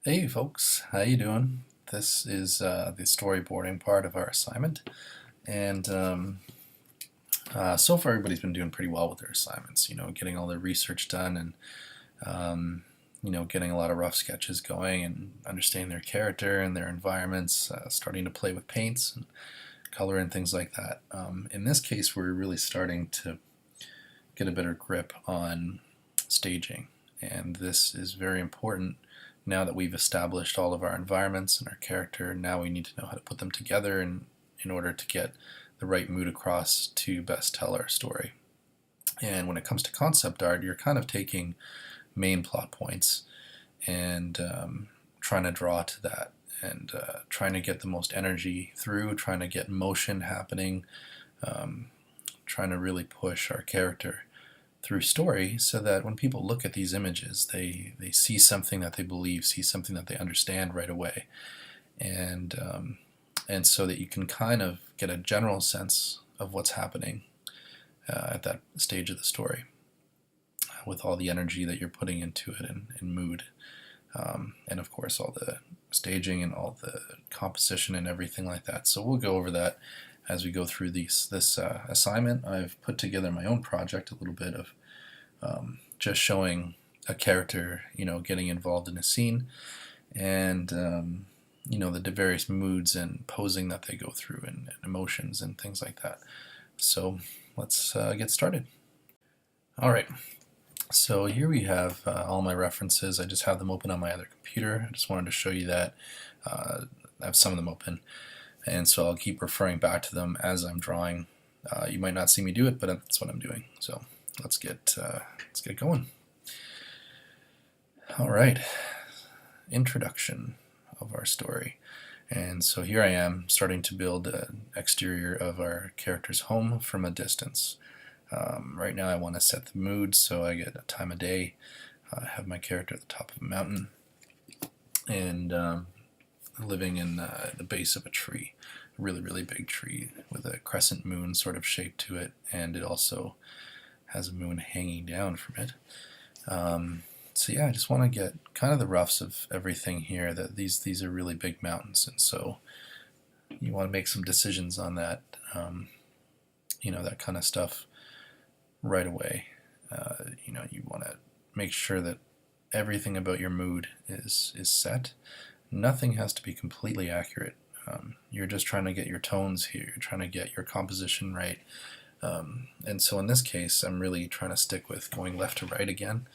Hey folks, how you doing? This is the storyboarding part of our assignment, and so far everybody's been doing pretty well with their assignments. Getting all their research done, and getting a lot of rough sketches going, and understanding their character and their environments, starting to play with paints and color and things like that. In this case, we're really starting to get a better grip on staging, and this is very important. Now that we've established all of our environments and our character, now we need to know how to put them together in order to get the right mood across to best tell our story. And when it comes to concept art, you're kind of taking main plot points and trying to draw to that, and trying to get the most energy through, trying to get motion happening, trying to really push our character through story so that when people look at these images, they see something that they believe, see something that they understand right away, and so that you can kind of get a general sense of what's happening at that stage of the story with all the energy that you're putting into it, and mood, and of course all the staging and all the composition and everything like that. So we'll go over that as we go through this assignment. I've put together my own project, a little bit of just showing a character, getting involved in a scene, and the various moods and posing that they go through, and emotions and things like that. So let's get started. All right. So here we have all my references. I just have them open on my other computer. I just wanted to show you that. I have some of them open, and so I'll keep referring back to them as I'm drawing. You might not see me do it, but that's what I'm doing. So let's get going. All right, introduction of our story. And so here I am starting to build an exterior of our character's home from a distance. Right now I want to set the mood, so I get a time of day. I have my character at the top of a mountain, and living in the base of a tree, a really, really big tree with a crescent moon sort of shape to it, and it also has a moon hanging down from it. So yeah, I just want to get kind of the roughs of everything here, that these are really big mountains, and so you want to make some decisions on that, that kind of stuff right away. You want to make sure that everything about your mood is set. Nothing has to be completely accurate. You're just trying to get your tones here. You're trying to get your composition right. And so in this case, I'm really trying to stick with going left to right again.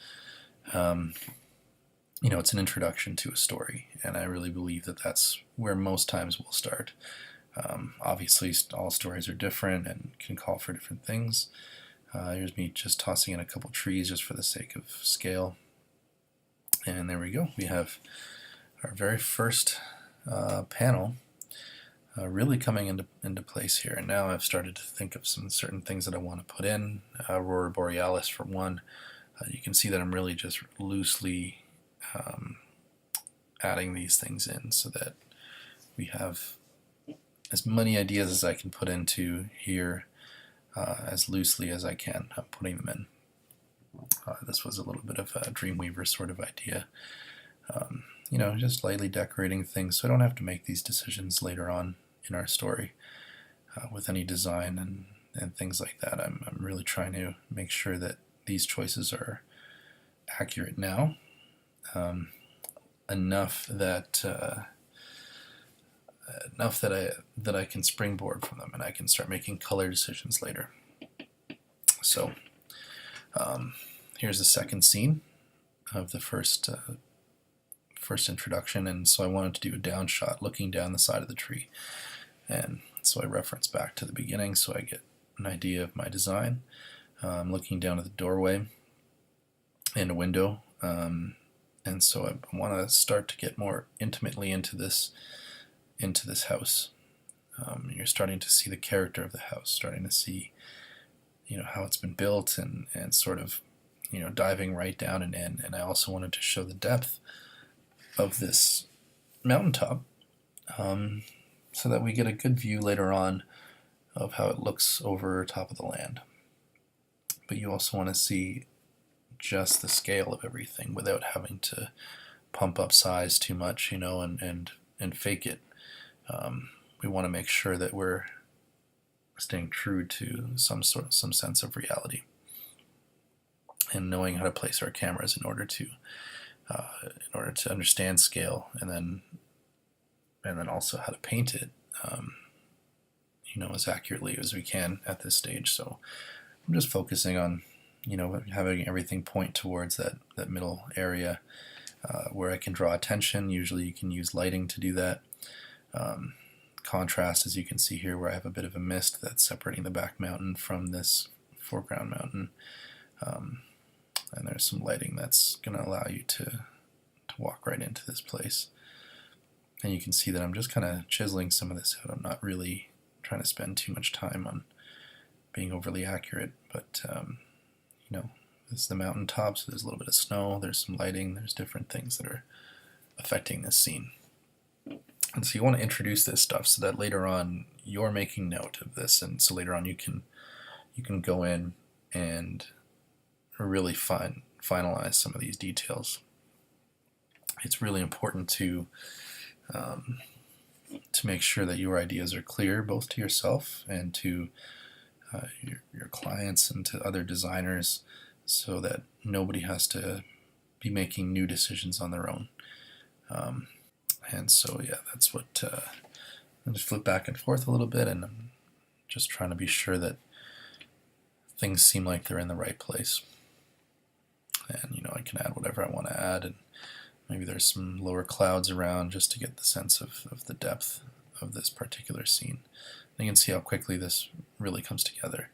It's an introduction to a story, and I really believe that that's where most times we'll start. Obviously, all stories are different and can call for different things. Here's me just tossing in a couple trees just for the sake of scale. And there we go. We have our very first panel really coming into place here. And now I've started to think of some certain things that I want to put in. Aurora Borealis for one. You can see that I'm really just loosely adding these things in so that we have as many ideas as I can put into here as loosely as I can. I'm putting them in. This was a little bit of a Dreamweaver sort of idea. Just lightly decorating things so I don't have to make these decisions later on in our story with any design and things like that. I'm really trying to make sure that these choices are accurate now, enough that I can springboard from them and I can start making color decisions later. So here's the second scene of the first introduction, and so I wanted to do a down shot looking down the side of the tree, and so I reference back to the beginning so I get an idea of my design. I'm looking down at the doorway and a window, and so I want to start to get more intimately into this house. You're starting to see the character of the house, starting to see how it's been built, and sort of diving right down and in. And I also wanted to show the depth of this mountaintop, so that we get a good view later on of how it looks over top of the land. But you also want to see just the scale of everything without having to pump up size too much, and fake it. We want to make sure that we're staying true to some sense of reality, and knowing how to place our cameras in order to understand scale, and then also how to paint it, as accurately as we can at this stage. So I'm just focusing on, having everything point towards that middle area where I can draw attention. Usually you can use lighting to do that. Contrast, as you can see here, where I have a bit of a mist that's separating the back mountain from this foreground mountain. And there's some lighting that's going to allow you to walk right into this place. And you can see that I'm just kind of chiseling some of this out. I'm not really trying to spend too much time on being overly accurate, but this is the mountaintop, so there's a little bit of snow, there's some lighting, there's different things that are affecting this scene. And so you want to introduce this stuff so that later on you're making note of this, and so later on you can go in and really finalize some of these details. It's really important to make sure that your ideas are clear, both to yourself and to your clients and to other designers, so that nobody has to be making new decisions on their own. And so, yeah, that's what I just flip back and forth a little bit, and I'm just trying to be sure that things seem like they're in the right place. And, I can add whatever I want to add, and maybe there's some lower clouds around just to get the sense of the depth of this particular scene. And you can see how quickly this really comes together.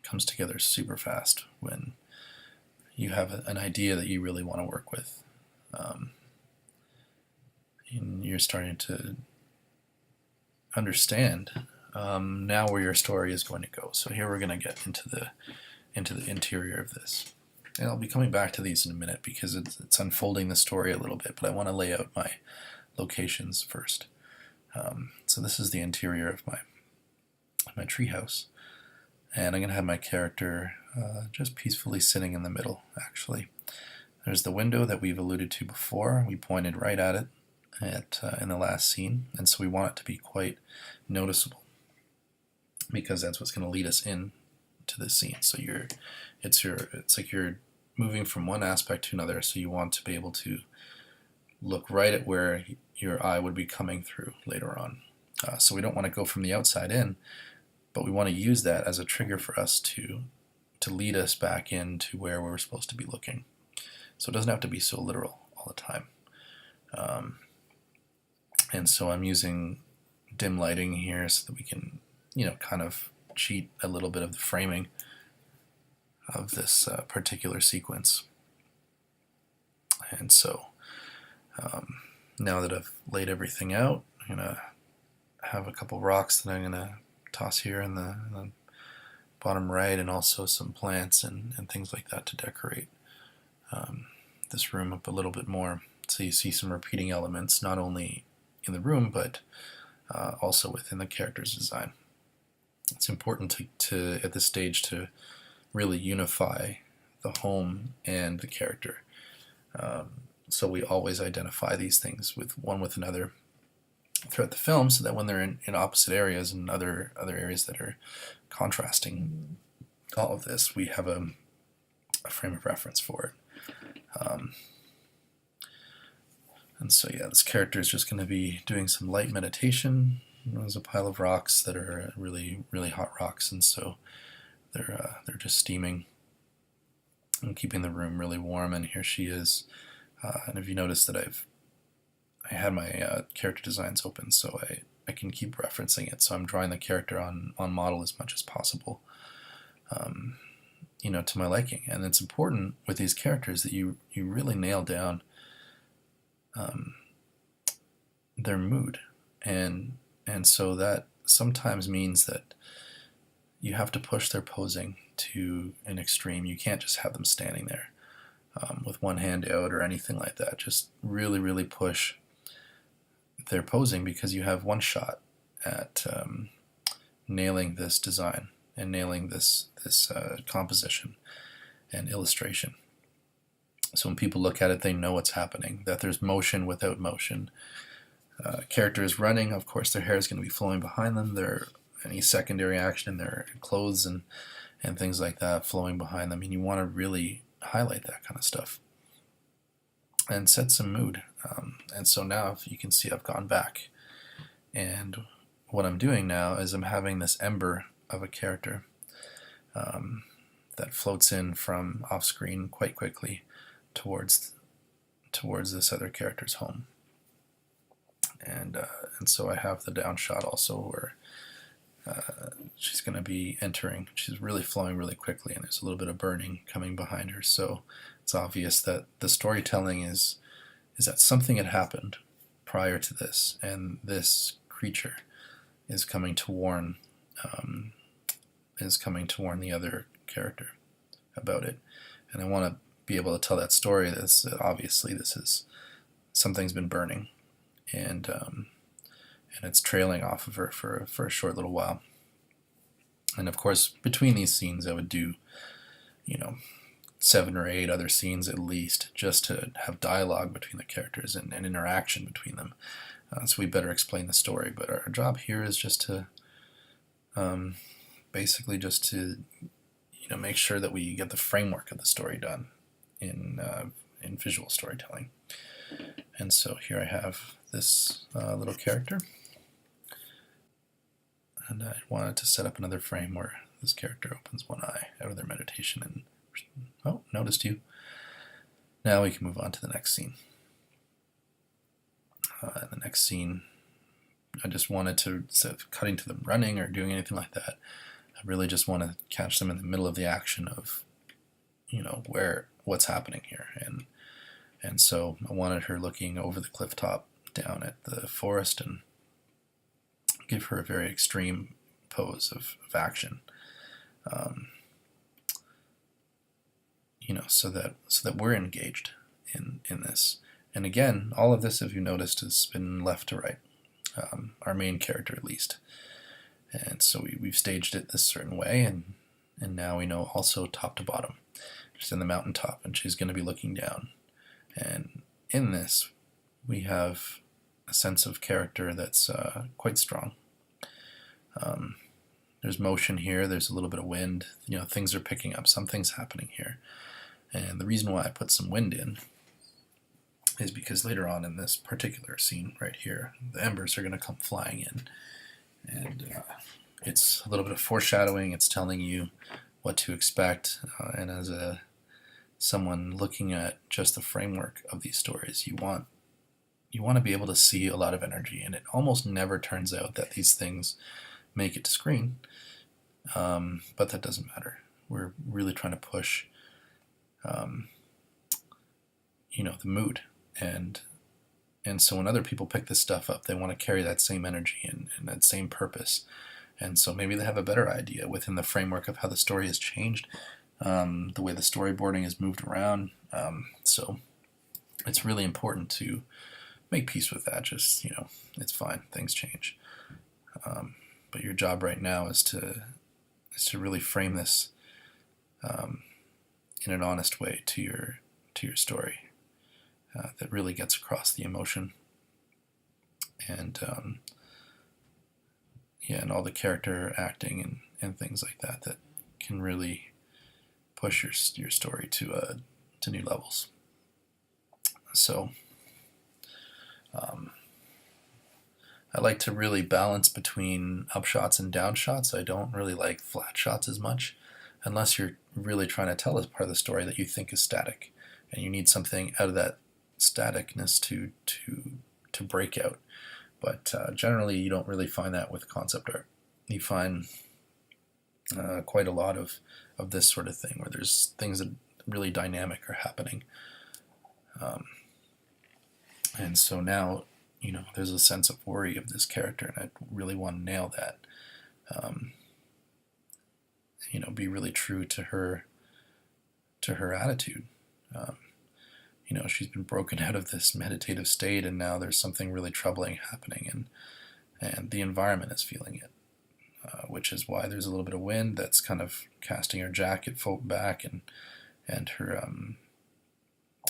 Comes together super fast when you have an idea that you really want to work with. And you're starting to understand now where your story is going to go. So here we're going to get into the interior of this. And I'll be coming back to these in a minute because it's unfolding the story a little bit, but I want to lay out my locations first. So this is the interior of my treehouse. And I'm going to have my character just peacefully sitting in the middle, actually. There's the window that we've alluded to before. We pointed right at it in the last scene, and so we want it to be quite noticeable because that's what's going to lead us in to this scene. So it's like you're moving from one aspect to another, so you want to be able to look right at where your eye would be coming through later on. So we don't want to go from the outside in, but we want to use that as a trigger for us to lead us back into where we're supposed to be looking. So it doesn't have to be so literal all the time. And so I'm using dim lighting here so that we can, kind of cheat a little bit of the framing of this particular sequence. And so now that I've laid everything out, I'm going to have a couple rocks that I'm going to toss here in the bottom right, and also some plants and things like that to decorate this room up a little bit more. So you see some repeating elements, not only in the room, but also within the character's design. It's important to at this stage to really unify the home and the character. So we always identify these things with another throughout the film, so that when they're in opposite areas and other areas that are contrasting all of this, we have a frame of reference for it. And so, yeah, this character is just going to be doing some light meditation. There's a pile of rocks that are really, really hot rocks, and so they're just steaming and keeping the room really warm. And here she is. And if you notice that I had my character designs open, so I can keep referencing it. So I'm drawing the character on model as much as possible, to my liking. And it's important with these characters that you really nail down their mood, and so that sometimes means that you have to push their posing to an extreme. You can't just have them standing there with one hand out or anything like that. Just really, really push their posing, because you have one shot at nailing this design and nailing this composition and illustration. So when people look at it, they know what's happening, that there's motion without motion. Character is running, of course their hair is going to be flowing behind them, there any secondary action in their clothes and things like that flowing behind them, and you want to really highlight that kind of stuff and set some mood. And so now, if you can see, I've gone back, and what I'm doing now is I'm having this ember of a character that floats in from off screen quite quickly towards this other character's home. And so I have the down shot also where she's going to be entering. She's really flowing really quickly, and there's a little bit of burning coming behind her. So it's obvious that the storytelling is that something had happened prior to this, and this creature is coming to warn the other character about it. And I want to be able to tell that story that obviously this is something's been burning, and it's trailing off of her for a short little while. And of course, between these scenes, I would do 7 or 8 other scenes at least, just to have dialogue between the characters and interaction between them. So we better explain the story. But our job here is just to basically just to make sure that we get the framework of the story done in visual storytelling. And so here I have this little character, and I wanted to set up another frame where this character opens one eye out of their meditation and, oh, noticed you. Now we can move on to the next scene. The next scene, I just wanted to, instead of cutting to them running or doing anything like that, I really just want to catch them in the middle of the action of, what's happening here. And so I wanted her looking over the cliff top down at the forest and give her a very extreme pose of action, so that we're engaged in this. And again, all of this, if you noticed, has been left to right, our main character at least. And so we've staged it this certain way, and now we know also top to bottom. She's in the mountaintop, and she's going to be looking down. And in this, we have a sense of character that's quite strong. There's motion here, there's a little bit of wind, things are picking up, something's happening here. And the reason why I put some wind in is because later on in this particular scene right here, the embers are going to come flying in. And it's a little bit of foreshadowing, it's telling you what to expect, and as someone looking at just the framework of these stories, you want to be able to see a lot of energy, and it almost never turns out that these things make it to screen, but that doesn't matter. We're really trying to push the mood, and so when other people pick this stuff up, they want to carry that same energy and that same purpose. And so maybe they have a better idea within the framework of how the story has changed, the way the storyboarding is moved around. So it's really important to make peace with that. Just, it's fine. Things change. But your job right now is to really frame this in an honest way to your story that really gets across the emotion and and all the character acting and things like that can really push your story to new levels. So I like to really balance between up shots and down shots. I don't really like flat shots as much, unless you're really trying to tell a part of the story that you think is static, and you need something out of that staticness to break out. But generally, you don't really find that with concept art. You find quite a lot of this sort of thing, where there's things that really dynamic are happening. And so now, there's a sense of worry of this character, and I really want to nail that. Be really true to her attitude. She's been broken out of this meditative state, and now there's something really troubling happening, and the environment is feeling it, which is why there's a little bit of wind that's kind of casting her jacket back, and her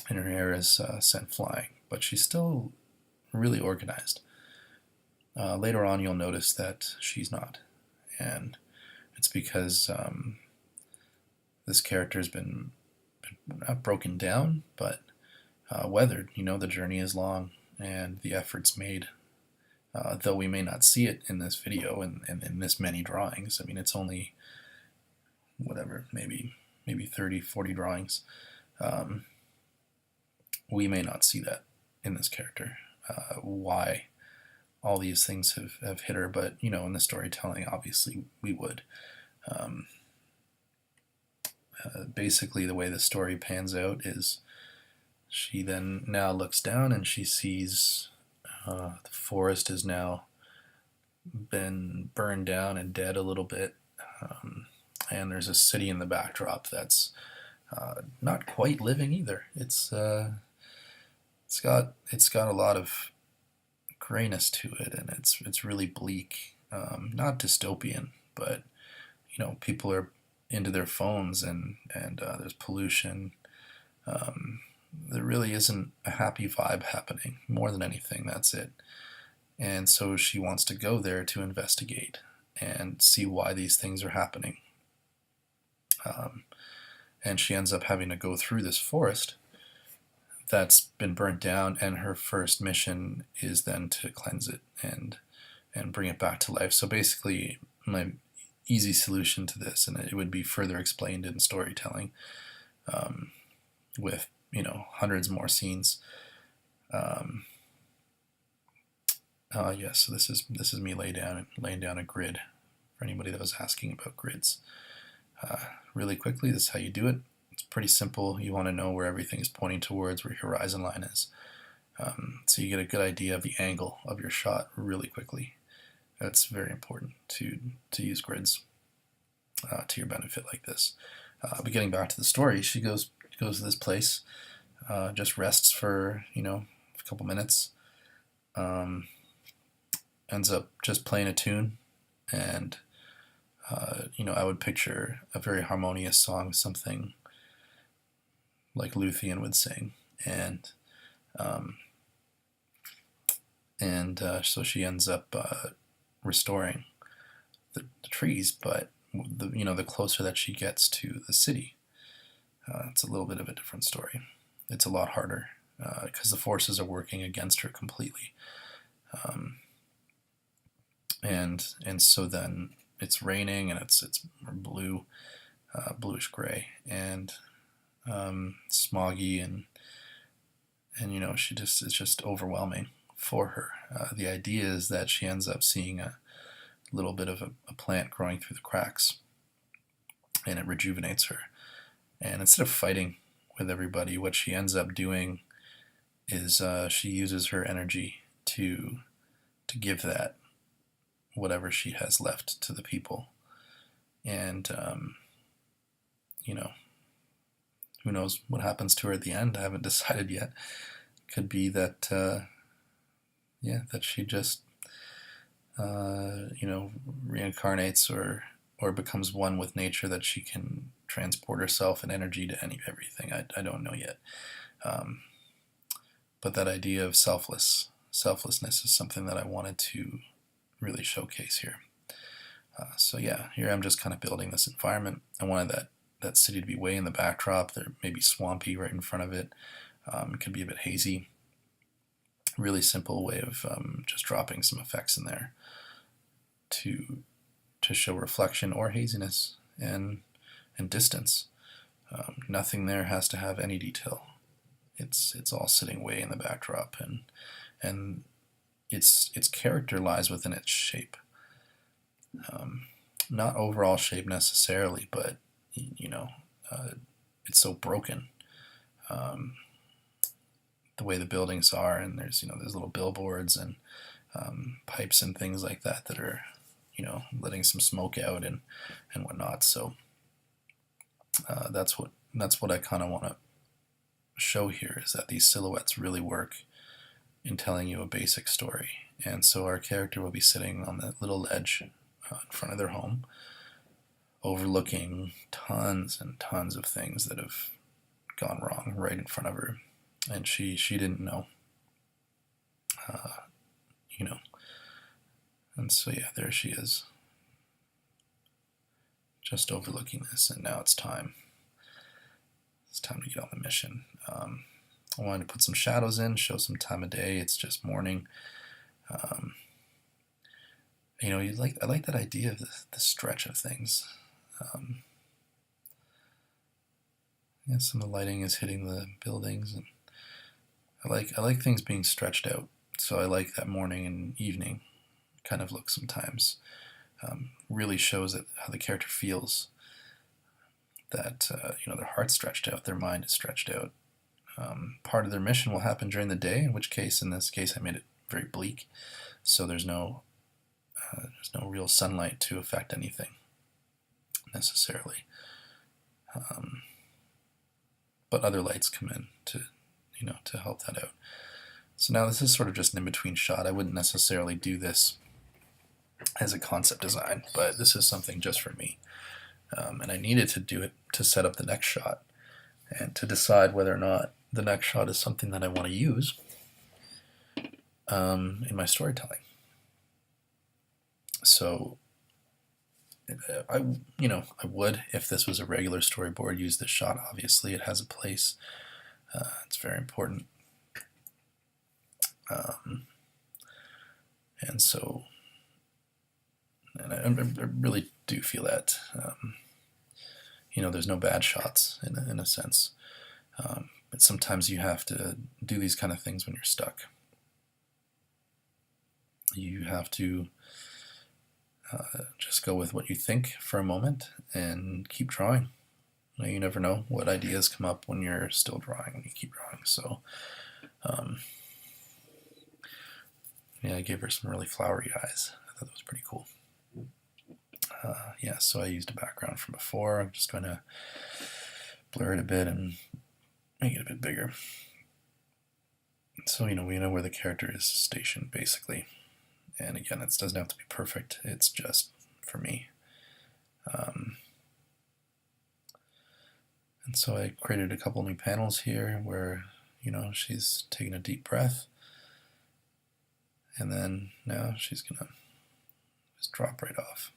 and her hair is sent flying, but she's still really organized. Later on, you'll notice that she's not, and it's because this character has been not broken down, but weathered. The journey is long, and the efforts made. Though we may not see it in this video and in this many drawings. I mean, it's only whatever, maybe 30, 40 drawings. We may not see that in this character. Why all these things have hit her, but in the storytelling, obviously we would. Basically, the way the story pans out is she then now looks down and she sees the forest has now been burned down and dead a little bit, and there's a city in the backdrop that's not quite living either. It's got a lot of grayness to it, and it's really bleak. Not dystopian, but people are into their phones, and there's pollution. There really isn't a happy vibe happening. More than anything, that's it. And so she wants to go there to investigate and see why these things are happening. And she ends up having to go through this forest that's been burnt down, and her first mission is then to cleanse it and bring it back to life. So basically, my easy solution to this, and it would be further explained in storytelling with hundreds more scenes. So this is me laying down a grid for anybody that was asking about grids. Really quickly, this is how you do it. It's pretty simple. You want to know where everything is pointing towards, where your horizon line is. So you get a good idea of the angle of your shot really quickly. That's very important to use grids to your benefit like this. But getting back to the story, she goes to this place, just rests for a couple minutes, ends up just playing a tune, and I would picture a very harmonious song, something like Luthien would sing, and so she ends up restoring the trees, but the closer that she gets to the city, it's a little bit of a different story. It's a lot harder because the forces are working against her completely, and so then it's raining, and it's blue, bluish gray, and smoggy, and it's just overwhelming for her. The idea is that she ends up seeing a little bit of a plant growing through the cracks, and it rejuvenates her. And instead of fighting with everybody, what she ends up doing is she uses her energy to give that whatever she has left to the people. And who knows what happens to her at the end? I haven't decided yet. Could be that that she just reincarnates or becomes one with nature, that she can transport herself and energy to everything. I don't know yet. But that idea of selflessness is something that I wanted to really showcase here. So yeah, here I'm just kind of building this environment. I wanted that city to be way in the backdrop. There may be swampy right in front of it. It could be a bit hazy. Really simple way of just dropping some effects in there to show reflection or haziness and distance. Nothing there has to have any detail. It's all sitting way in the backdrop, and its character lies within its shape. Not overall shape necessarily, but it's so broken. The way the buildings are, and there's little billboards and pipes and things like that are letting some smoke out and whatnot. So that's what I kind of want to show here, is that these silhouettes really work in telling you a basic story. And so our character will be sitting on that little ledge in front of their home, overlooking tons and tons of things that have gone wrong right in front of her. and she didn't know, uh, you know. And so yeah, there she is, just overlooking this, and now it's time. It's time to get on the mission. I wanted to put some shadows in, show some time of day. It's just morning. Um, I like that idea of the stretch of things. Um, yeah, some of the lighting is hitting the buildings, and I like things being stretched out. So I like that morning and evening kind of look sometimes. Really shows that how the character feels. That their heart's stretched out, their mind is stretched out. Part of their mission will happen during the day, in this case, I made it very bleak, so there's no real sunlight to affect anything necessarily. But other lights come in to help that out. So now this is sort of just an in-between shot. I wouldn't necessarily do this as a concept design, but this is something just for me. And I needed to do it to set up the next shot and to decide whether or not the next shot is something that I want to use in my storytelling. So I would, if this was a regular storyboard, use this shot. Obviously, it has a place. It's very important. And so, and I really do feel that, there's no bad shots in a sense. But sometimes you have to do these kind of things when you're stuck. You have to just go with what you think for a moment and keep drawing. You never know what ideas come up when you're still drawing and you keep drawing. So, I gave her some really flowery eyes. I thought that was pretty cool. So I used a background from before. I'm just going to blur it a bit and make it a bit bigger. So, we know where the character is stationed, basically. And again, it doesn't have to be perfect. It's just for me. And so I created a couple new panels here where, she's taking a deep breath. And then now she's going to just drop right off.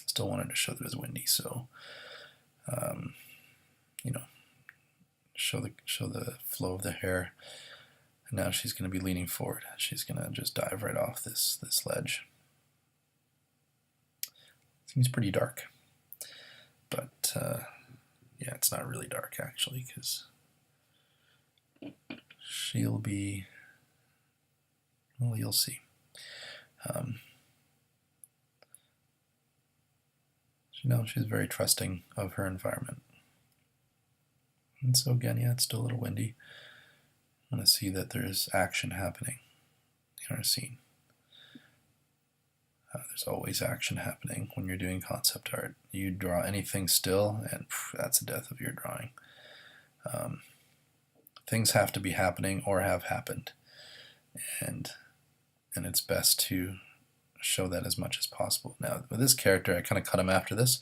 Still wanted to show that it was windy, so, show the flow of the hair. And now she's going to be leaning forward. She's going to just dive right off this ledge. Seems pretty dark, but it's not really dark actually, because she'll be, well, you'll see. She's very trusting of her environment. And so again, it's still a little windy. I want to see that there's action happening in our scene. There's always action happening when you're doing concept art. You draw anything still, and that's the death of your drawing. Things have to be happening or have happened, and it's best to show that as much as possible. Now, with this character, I kind of cut him after this.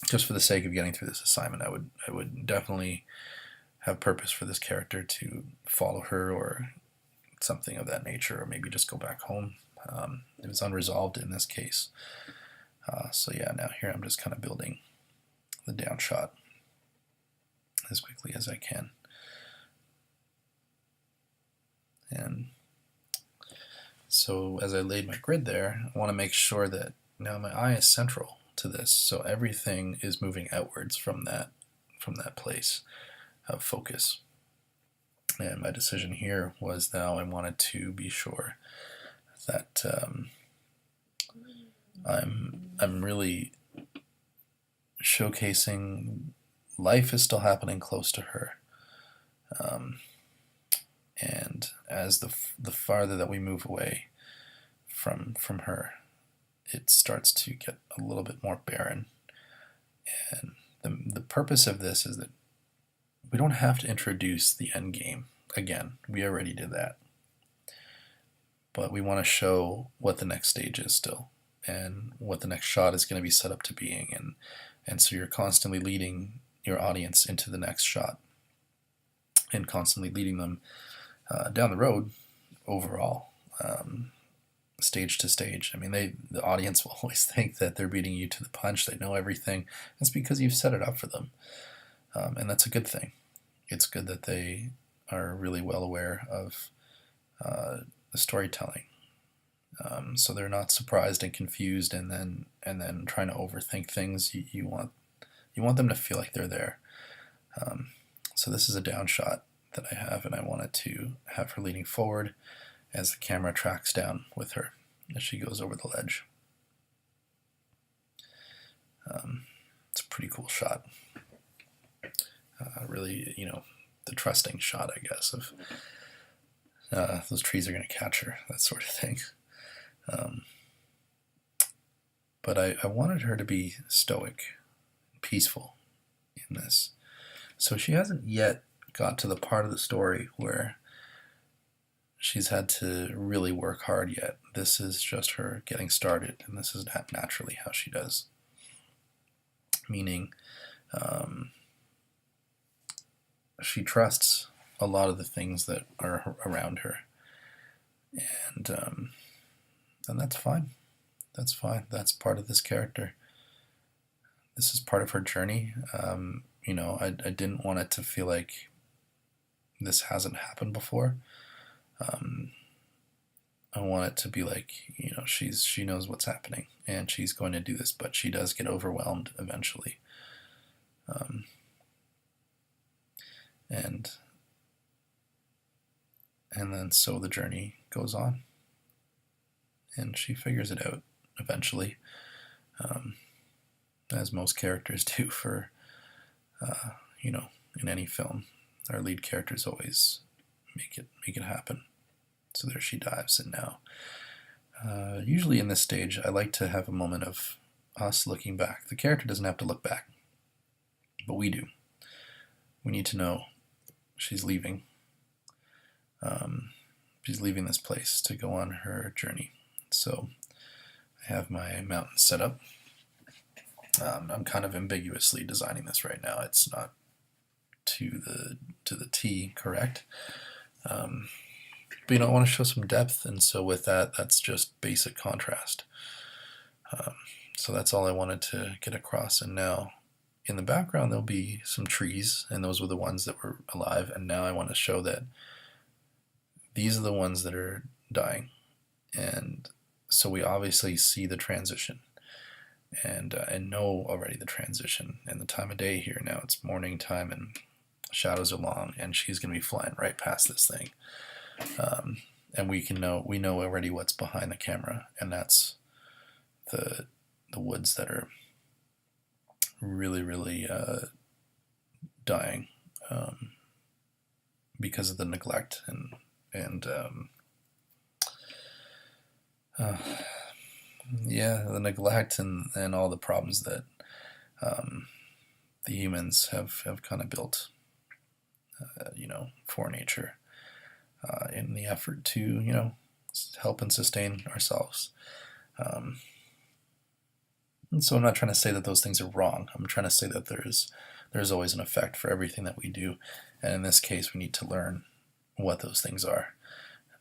Just for the sake of getting through this assignment, I would definitely have purpose for this character to follow her or something of that nature, or maybe just go back home. It was unresolved in this case. Now here I'm just kind of building the down shot as quickly as I can. And so as I laid my grid there, I want to make sure that now my eye is central to this, so everything is moving outwards from that place of focus. And my decision here was now I wanted to be sure that I'm really showcasing life is still happening close to her. And as the farther that we move away from her, it starts to get a little bit more barren. And the purpose of this is that we don't have to introduce the end game again. We already did that. But we want to show what the next stage is still, and what the next shot is going to be set up to being. And so you're constantly leading your audience into the next shot. and constantly leading them down the road overall, stage to stage. I mean, the audience will always think that they're beating you to the punch. They know everything. That's because you've set it up for them, and that's a good thing. It's good that they are really well aware of the storytelling, so they're not surprised and confused, and then trying to overthink things. You want them to feel like they're there. So this is a down shot that I have, and I wanted to have her leaning forward as the camera tracks down with her as she goes over the ledge. It's a pretty cool shot. Really, the trusting shot, I guess, of those trees are going to catch her, that sort of thing. But I wanted her to be stoic, peaceful in this. So she hasn't yet got to the part of the story where she's had to really work hard yet. This is just her getting started, and this is naturally how she does. Meaning, she trusts a lot of the things that are around her, and that's fine. That's fine. That's part of this character. This is part of her journey. I didn't want it to feel like this hasn't happened before. I want it to be like, she knows what's happening and she's going to do this, but she does get overwhelmed eventually. And then so the journey goes on, and she figures it out eventually, as most characters do for, in any film. Our lead characters always make it happen. So there she dives, and now, usually in this stage, I like to have a moment of us looking back. The character doesn't have to look back, but we do. We need to know she's leaving. She's leaving this place to go on her journey. So I have my mountain set up. I'm kind of ambiguously designing this right now. It's not to the T correct. But I want to show some depth, and so with that, that's just basic contrast. So that's all I wanted to get across. And now in the background there'll be some trees, and those were the ones that were alive, and now I want to show that these are the ones that are dying. And so we obviously see the transition, and know already the transition and the time of day here. Now it's morning time and shadows are long, and she's going to be flying right past this thing. And we know already what's behind the camera, and that's the woods that are really, really dying, because of the neglect and the neglect and all the problems that the humans have kind of built, for nature, in the effort to, help and sustain ourselves. And so I'm not trying to say that those things are wrong. I'm trying to say that there's always an effect for everything that we do. And in this case, we need to learn what those things are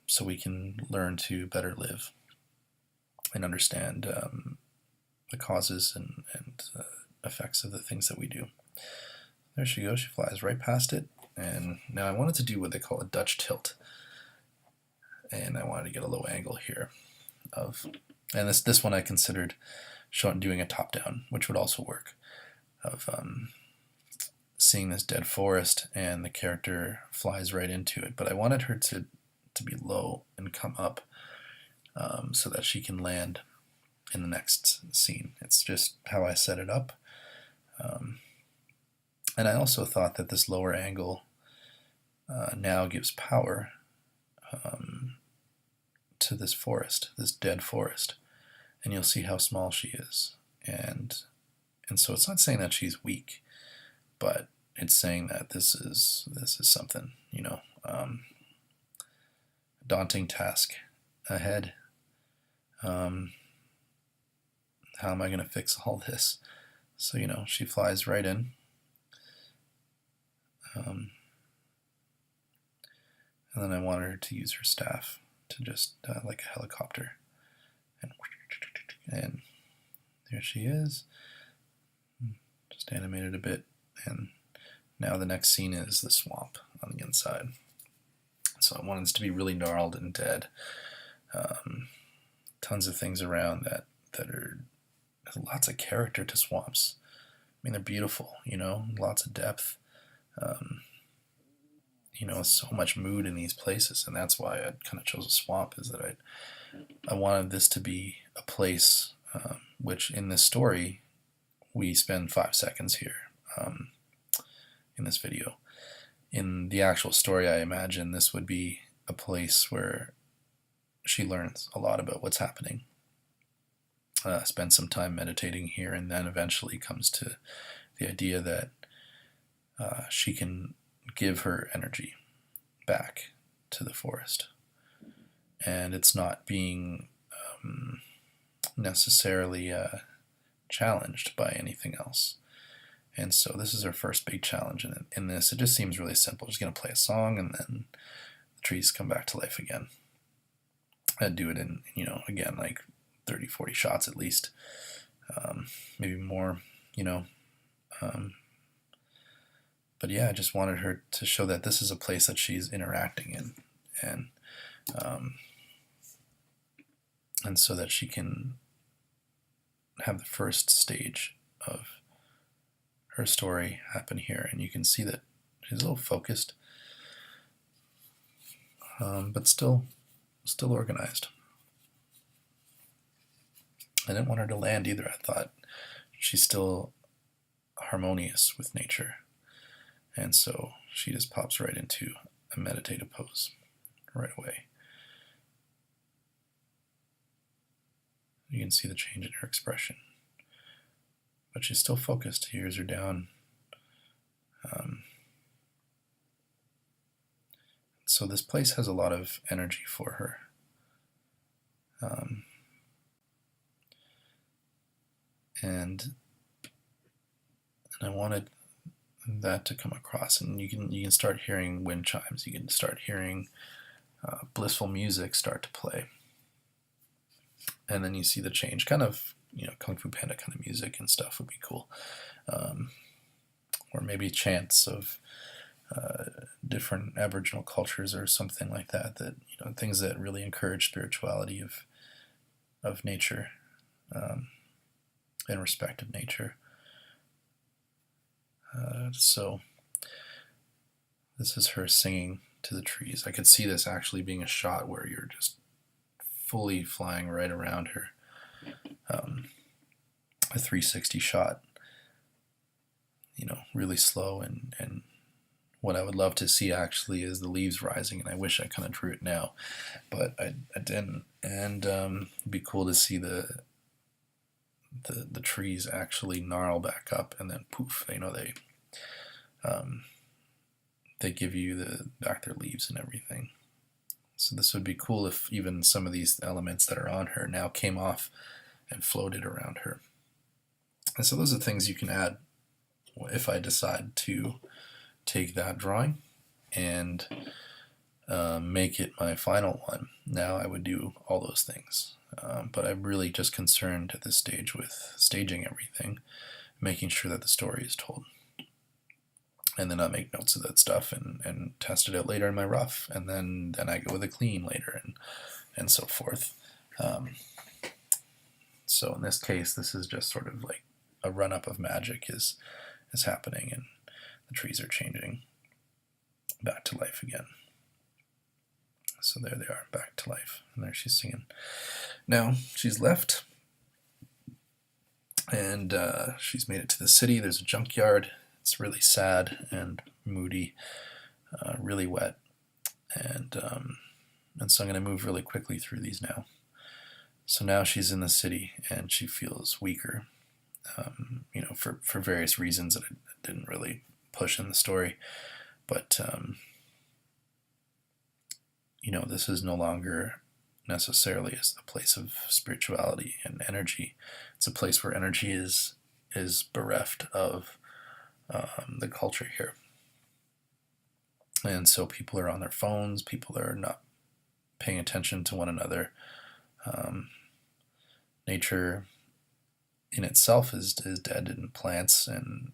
so we can learn to better live and understand the causes and effects of the things that we do. There she goes. She flies right past it. And now I wanted to do what they call a Dutch tilt. And I wanted to get a low angle here and this one I considered doing a top down, which would also work, of seeing this dead forest, and the character flies right into it. But I wanted her to be low and come up, so that she can land in the next scene. It's just how I set it up. And I also thought that this lower angle now gives power to this forest, this dead forest. And you'll see how small she is. And so it's not saying that she's weak, but it's saying that this is something, daunting task ahead. How am I going to fix all this? So, she flies right in. And then I wanted her to use her staff to just, like a helicopter. And there she is. Just animated a bit. And now the next scene is the swamp on the inside. So I wanted this to be really gnarled and dead. Tons of things around that are, there's lots of character to swamps. I mean, they're beautiful, lots of depth. So much mood in these places, and that's why I kind of chose a swamp, is that I wanted this to be a place, which in this story, we spend 5 seconds here in this video. In the actual story, I imagine this would be a place where she learns a lot about what's happening, spends some time meditating here, and then eventually comes to the idea that she can give her energy back to the forest. And it's not being necessarily challenged by anything else. And so this is her first big challenge in this. It just seems really simple. Just going to play a song, and then the trees come back to life again. I'd do it in, again, like 30, 40 shots at least. Maybe more, But yeah, I just wanted her to show that this is a place that she's interacting in. And so that she can have the first stage of her story happen here. And you can see that she's a little focused, but still organized. I didn't want her to land either. I thought she's still harmonious with nature. And so she just pops right into a meditative pose right away. You can see the change in her expression. But she's still focused. Ears are down. So this place has a lot of energy for her. And I wanted that to come across, and you can start hearing wind chimes. You can start hearing blissful music start to play, and then you see the change. Kind of, Kung Fu Panda kind of music and stuff would be cool, or maybe chants of different Aboriginal cultures or something like that. That things that really encourage spirituality of nature, and respect of nature. So this is her singing to the trees. I could see this actually being a shot where you're just fully flying right around her. A 360 shot, really slow, and what I would love to see actually is the leaves rising, and I wish I kind of drew it now, but I didn't. And it'd be cool to see the trees actually gnarl back up, and then poof, they give you back their leaves and everything. So this would be cool if even some of these elements that are on her now came off and floated around her. And so those are things you can add if I decide to take that drawing and make it my final one. Now I would do all those things. But I'm really just concerned at this stage with staging everything, making sure that the story is told. And then I make notes of that stuff and test it out later in my rough, and then I go with a clean later, and so forth. So in this case, this is just sort of like a run-up of magic is happening, and the trees are changing back to life again. So there they are, back to life, and there she's singing. Now she's left, and she's made it to the city. There's a junkyard. It's really sad and moody, really wet, and so I'm going to move really quickly through these now. So now she's in the city, and she feels weaker, for various reasons that I didn't really push in the story, but this is no longer necessarily a place of spirituality and energy. It's a place where energy is bereft of the culture here. And so people are on their phones, people are not paying attention to one another. Um, Nature in itself is dead in plants, and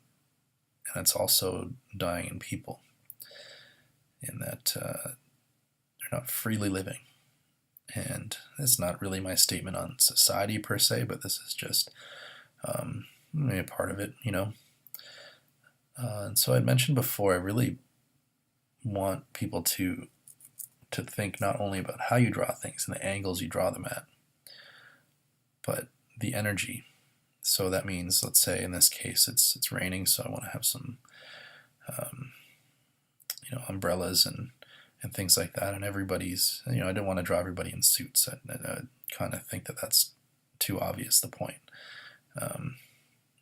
it's also dying in people, in that they're not freely living. And it's not really my statement on society per se, but this is just maybe a part of it. And so I'd mentioned before, I really want people to think not only about how you draw things and the angles you draw them at, but the energy. So that means, let's say in this case, it's raining, so I want to have some um, umbrellas and things like that. And everybody's, I didn't want to draw everybody in suits. I kind of think that that's too obvious, the point. And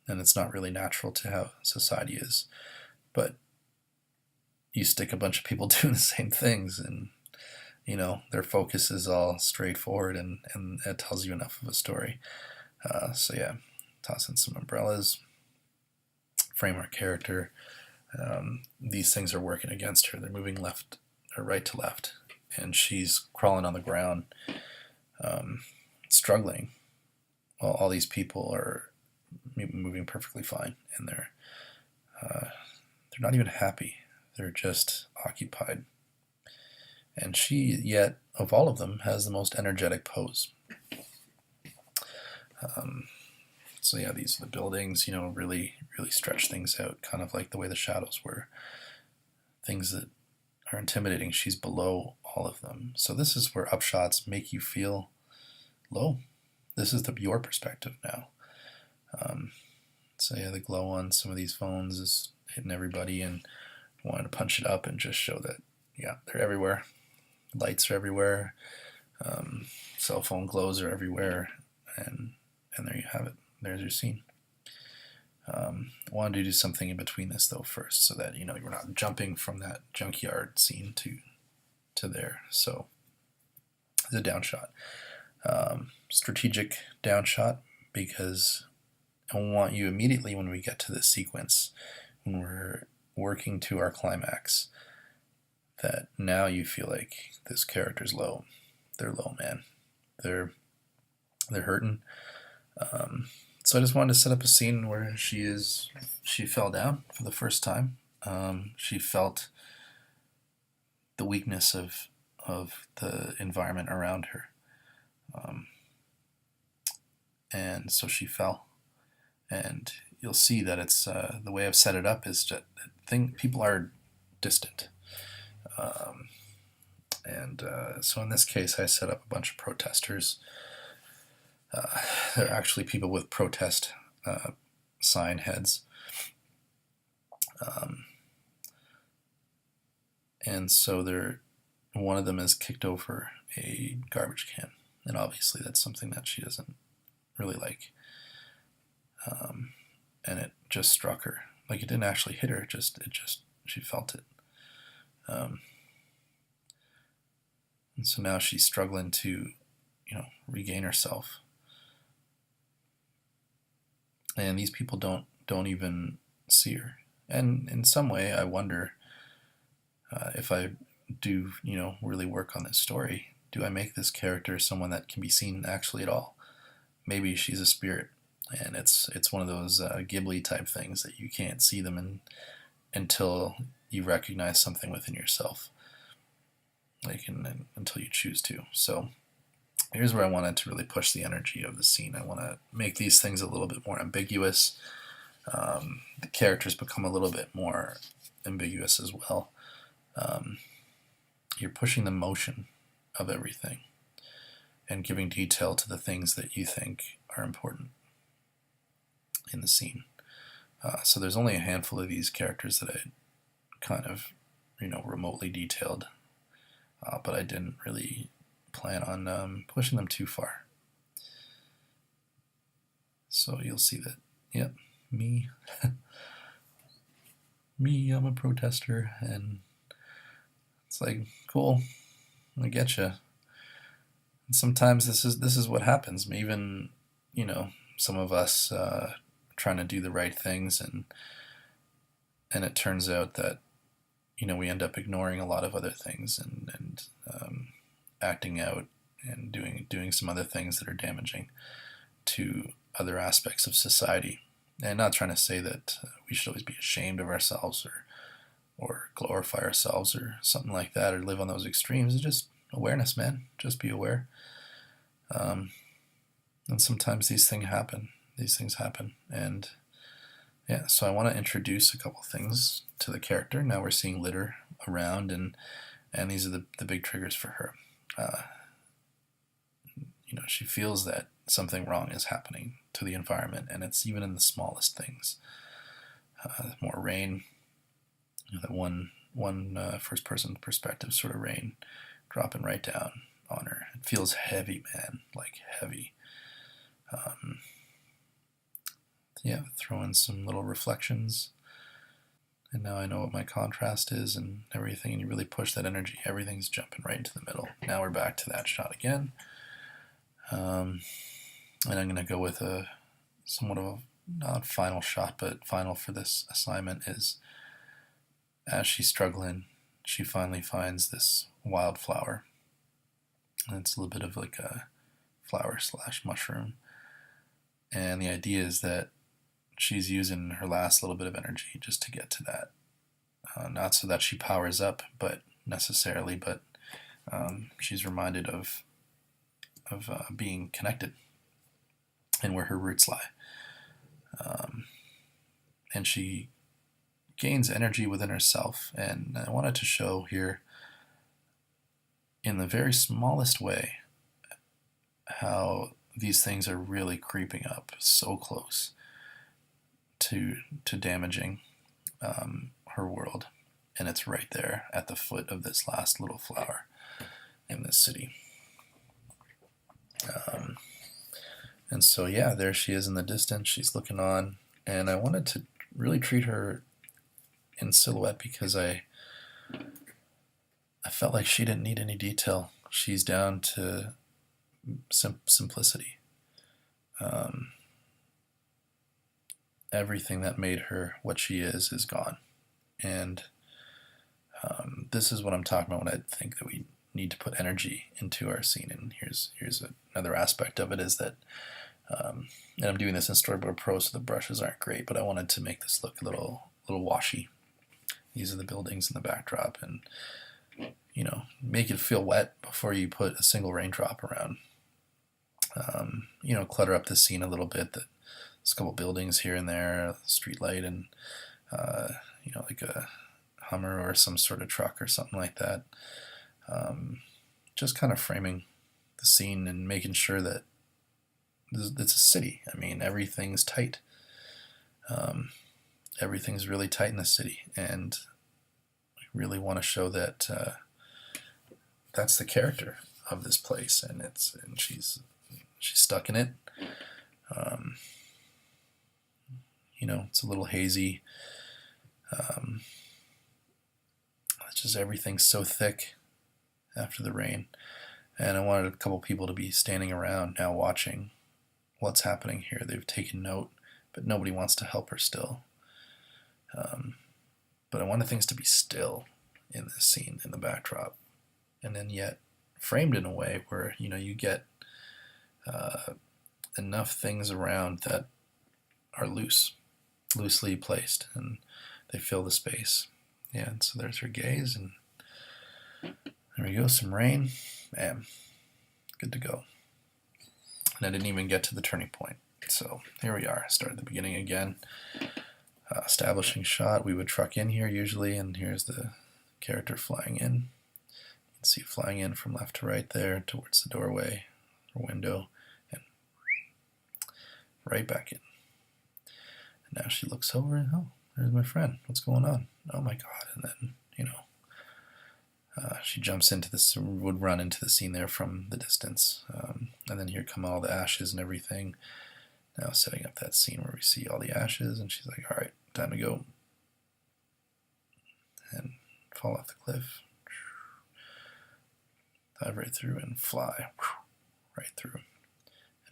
it's not really natural to how society is. But you stick a bunch of people doing the same things, and their focus is all straightforward, and it tells you enough of a story. So yeah, toss in some umbrellas, frame our character. These things are working against her. They're moving left or right to left, and she's crawling on the ground, struggling, while all these people are moving perfectly fine, and they're not even happy. They're just occupied. And she, yet of all of them, has the most energetic pose. So yeah, these are the buildings, really, really stretch things out, kind of like the way the shadows were. Things that are intimidating. She's below all of them. So this is where upshots make you feel low. This is your perspective now. So yeah, the glow on some of these phones is hitting everybody, and I wanted to punch it up and just show that, yeah, they're everywhere. Lights are everywhere. Cell phone glows are everywhere, and there you have it. There's your scene. I wanted to do something in between this though first, so that you're not jumping from that junkyard scene to there. So the downshot, strategic downshot, because I want you immediately when we get to this sequence, when we're working to our climax, that now you feel like this character's low. They're low, man. They're hurting. So I just wanted to set up a scene where she fell down for the first time. She felt the weakness of the environment around her. And so she fell. And you'll see that it's the way I've set it up is that people are distant. So in this case, I set up a bunch of protesters. They're actually people with protest sign heads. And so one of them has kicked over a garbage can. And obviously that's something that she doesn't really like. And it just struck her. Like, it didn't actually hit her, she felt it. And so now she's struggling to, regain herself. And these people don't even see her. And in some way, I wonder if I do, really work on this story. Do I make this character someone that can be seen actually at all? Maybe she's a spirit, and it's one of those Ghibli type things that you can't see them until you recognize something within yourself, until you choose to. So here's where I wanted to really push the energy of the scene. I want to make these things a little bit more ambiguous. The characters become a little bit more ambiguous as well. You're pushing the motion of everything and giving detail to the things that you think are important in the scene. So there's only a handful of these characters that I kind of, remotely detailed, but I didn't really plan on pushing them too far. So you'll see that, yep, me, I'm a protester, and it's like, cool, I get you. And sometimes this is what happens. Even, some of us trying to do the right things, and it turns out that we end up ignoring a lot of other things and acting out and doing some other things that are damaging to other aspects of society. And not trying to say that we should always be ashamed of ourselves or glorify ourselves or something like that, or live on those extremes. It's just awareness, man. Just be aware. And sometimes these things happen. And yeah, so I want to introduce a couple things to the character. Now we're seeing litter around, and these are the big triggers for her. She feels that something wrong is happening to the environment, and it's even in the smallest things. More rain, that one first person perspective sort of rain dropping right down on her. It feels heavy, man, like heavy. Yeah, throw in some little reflections. And now I know what my contrast is and everything, and you really push that energy. Everything's jumping right into the middle. Now we're back to that shot again. And I'm going to go with a somewhat of a, not final shot, but final for this assignment is, as she's struggling, she finally finds this wildflower. And it's a little bit of like a flower / mushroom. And the idea is that she's using her last little bit of energy just to get to that. Not so that she powers up, but necessarily, but she's reminded of being connected and where her roots lie. And she gains energy within herself. And I wanted to show here, in the very smallest way, how these things are really creeping up so close to damaging her world. And it's right there at the foot of this last little flower in this city. And so, yeah, there she is in the distance. She's looking on. And I wanted to really treat her in silhouette because I felt like she didn't need any detail. She's down to simplicity. Everything that made her what she is gone. And this is what I'm talking about when I think that we need to put energy into our scene. And here's another aspect of it is that, and I'm doing this in Storyboard Pro, so the brushes aren't great, but I wanted to make this look a little washy. These are the buildings in the backdrop, and make it feel wet before you put a single raindrop around. Clutter up the scene a little bit. There's a couple buildings here and there, a street light, and like a Hummer or some sort of truck or something like that. Just kind of framing the scene and making sure that it's a city. I mean, everything's tight. Everything's really tight in the city, and I really want to show that that's the character of this place, and she's stuck in it. It's a little hazy. It's just everything's so thick after the rain, and I wanted a couple people to be standing around now watching what's happening here. They've taken note, but nobody wants to help her still. But I wanted things to be still in this scene, in the backdrop, and then yet framed in a way where you get enough things around that are loosely placed, and they fill the space. Yeah, and so there's her gaze, and there we go, some rain. Bam, good to go. And I didn't even get to the turning point. So here we are. Start at the beginning again. Establishing shot. We would truck in here usually, and here's the character flying in. You can see flying in from left to right there towards the doorway or window, and right back in. And now she looks over and, oh, there's my friend. What's going on? Oh my God. And then, she jumps into this, would run into the scene there from the distance. And then here come all the ashes and everything. Now setting up that scene where we see all the ashes, and she's like, all right, time to go. And fall off the cliff. Dive right through and fly. Right through.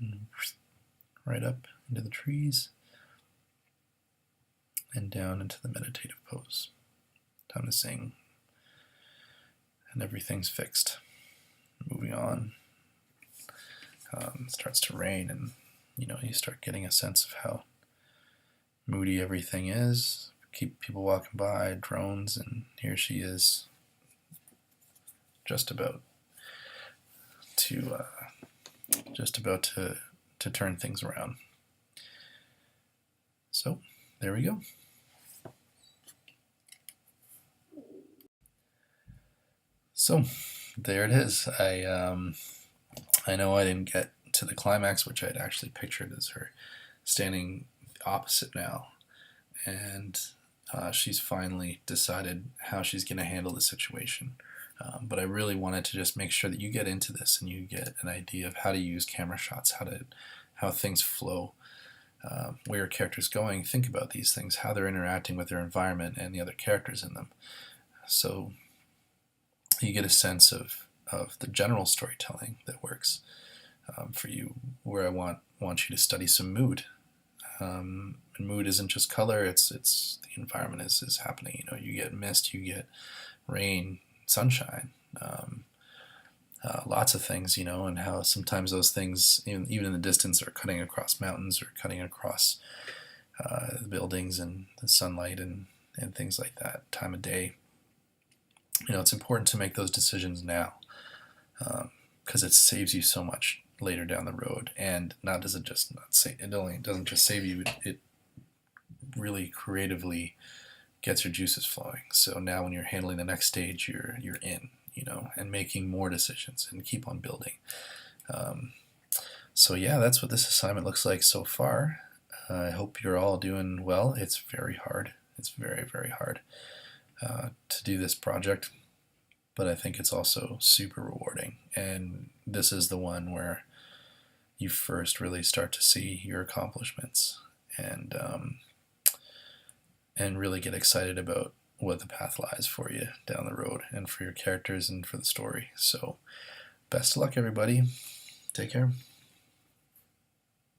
And right up into the trees. And down into the meditative pose. Time time to sing, and everything's fixed. Moving on. It starts to rain, and you start getting a sense of how moody everything is. Keep people walking by, drones, and here she is, just about to turn things around. So there we go. So there it is. I know I didn't get to the climax, which I'd actually pictured as her standing opposite now, and she's finally decided how she's going to handle the situation. But I really wanted to just make sure that you get into this and you get an idea of how to use camera shots, how things flow, where your character's going. Think about these things, how they're interacting with their environment and the other characters in them. So you get a sense of the general storytelling that works for you, where I want you to study some mood. And mood isn't just color, it's the environment is happening. You get mist, you get rain, sunshine, lots of things, and how sometimes those things, even in the distance, are cutting across mountains or cutting across the buildings and the sunlight and things like that, time of day. It's important to make those decisions now, because it saves you so much later down the road. And it doesn't just save you, it really creatively gets your juices flowing. So now when you're handling the next stage, you're in, and making more decisions and keep on building. So yeah, that's what this assignment looks like so far. I hope you're all doing well. It's very hard. It's very, very hard to do this project, but I think it's also super rewarding. And this is the one where you first really start to see your accomplishments and really get excited about what the path lies for you down the road and for your characters and for the story. So best of luck, everybody. Take care.